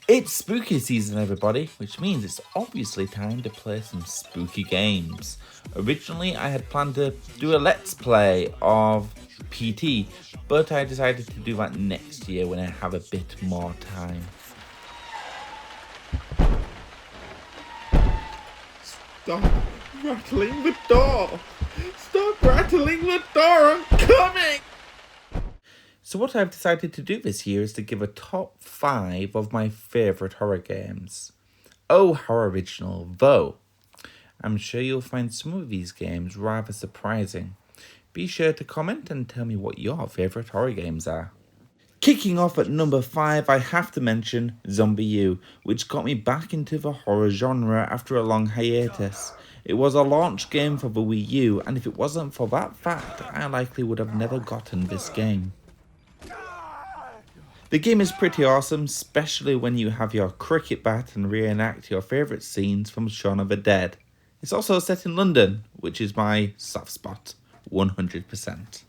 It's spooky season, everybody, which means it's obviously time to play some spooky games. Originally, I had planned to do a let's play of PT, but I decided to do that next year when I have a bit more time. Stop rattling the door! Stop rattling the door! I'm coming! So what I've decided to do this year is to give a top 5 of my favourite horror games. Oh, how original, though. I'm sure you'll find some of these games rather surprising. Be sure to comment and tell me what your favourite horror games are. Kicking off at number 5, I have to mention ZombiU, which got me back into the horror genre after a long hiatus. It was a launch game for the Wii U, and if it wasn't for that fact, I likely would have never gotten this game. The game is pretty awesome, especially when you have your cricket bat and reenact your favourite scenes from Shaun of the Dead. It's also set in London, which is my soft spot, 100%.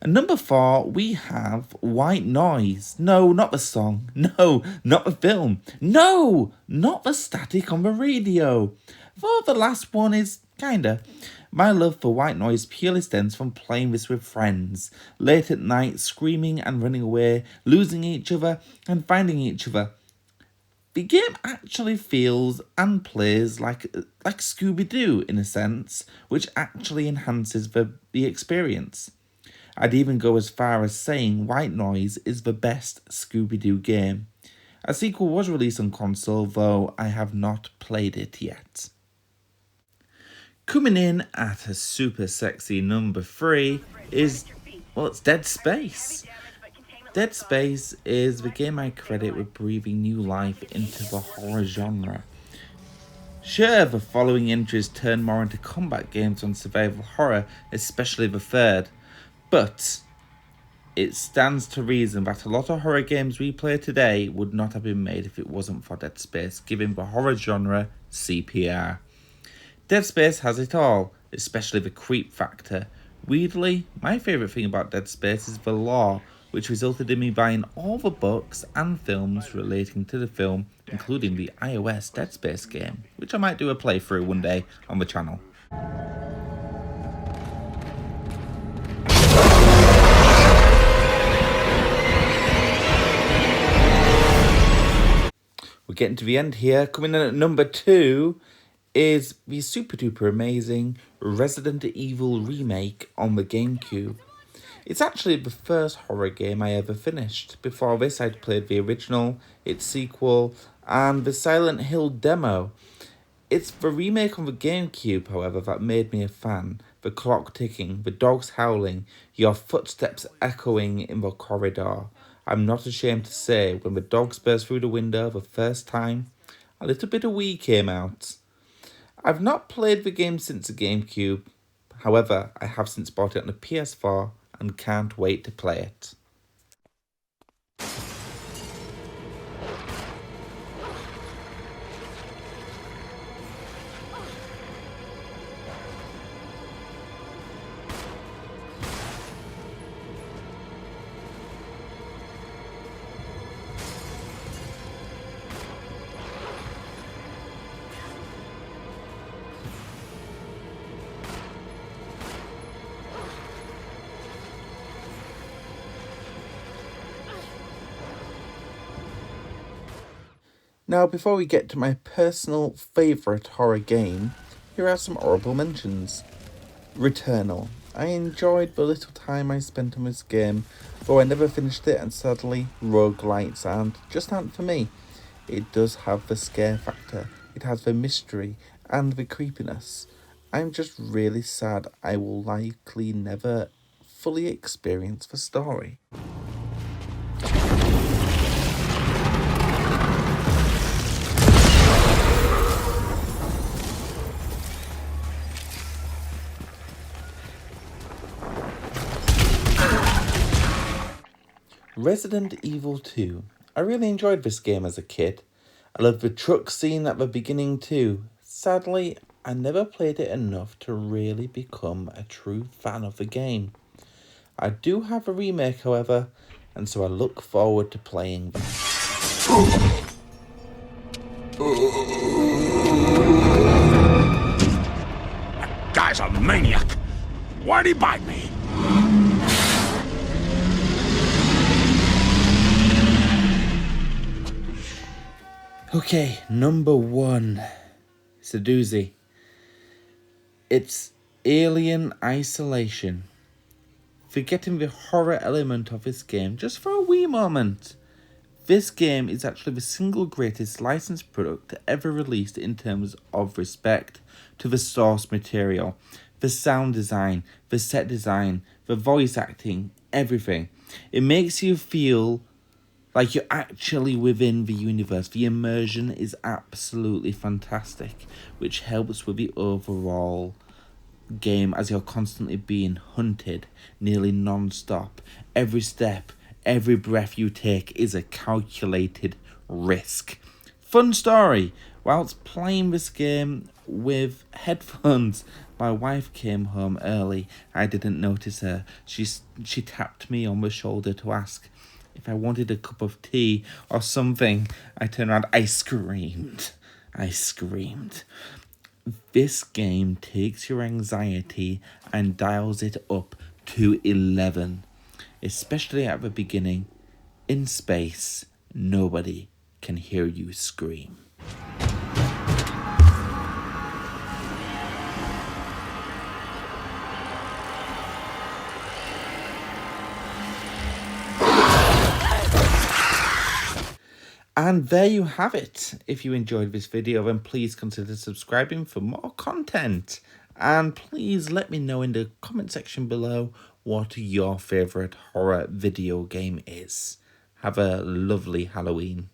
At number 4, we have White Noise. No, not the song. No, not the film. No, not the static on the radio. Though the last one is kinda. My love for White Noise purely stems from playing this with friends, late at night, screaming and running away, losing each other and finding each other. The game actually feels and plays like Scooby-Doo in a sense, which actually enhances the experience. I'd even go as far as saying White Noise is the best Scooby-Doo game. A sequel was released on console, though I have not played it yet. Coming in at a super sexy number 3 is, it's Dead Space. Dead Space is the game I credit with breathing new life into the horror genre. Sure, the following entries turn more into combat games than survival horror, especially the third, but it stands to reason that a lot of horror games we play today would not have been made if it wasn't for Dead Space, giving the horror genre CPR. Dead Space has it all, especially the creep factor. Weirdly, my favourite thing about Dead Space is the lore, which resulted in me buying all the books and films relating to the film, including the iOS Dead Space game, which I might do a playthrough one day on the channel. We're getting to the end here. Coming in at number 2 is the super duper amazing Resident Evil remake on the GameCube. It's actually the first horror game I ever finished. Before this, I'd played the original, its sequel, and the Silent Hill demo. It's the remake on the GameCube, however, that made me a fan. The clock ticking, the dogs howling, your footsteps echoing in the corridor. I'm not ashamed to say, when the dogs burst through the window the first time, a little bit of wee came out. I've not played the game since the GameCube, however, I have since bought it on the PS4 and can't wait to play it. Now, before we get to my personal favourite horror game, here are some honourable mentions. Returnal. I enjoyed the little time I spent on this game, though I never finished it, and sadly, roguelites aren't for me. It does have the scare factor, it has the mystery and the creepiness. I'm just really sad I will likely never fully experience the story. Resident Evil 2. I really enjoyed this game as a kid. I loved the truck scene at the beginning too. Sadly, I never played it enough to really become a true fan of the game. I do have a remake, however, and so I look forward to playing that. That guy's a maniac. Why'd he bite me? Okay, number 1. It's a doozy. It's Alien Isolation. Forgetting the horror element of this game just for a wee moment. This game is actually the single greatest licensed product ever released in terms of respect to the source material, the sound design, the set design, the voice acting, everything. It makes you feel like you're actually within the universe. The immersion is absolutely fantastic, which helps with the overall game as you're constantly being hunted nearly non-stop. Every step, every breath you take is a calculated risk. Fun story. Whilst playing this game with headphones, my wife came home early. I didn't notice her. She tapped me on the shoulder to ask if I wanted a cup of tea or something. I turned around. I screamed. This game takes your anxiety and dials it up to 11. Especially at the beginning. In space, nobody can hear you scream. And there you have it. If you enjoyed this video, then please consider subscribing for more content. And please let me know in the comment section below what your favourite horror video game is. Have a lovely Halloween.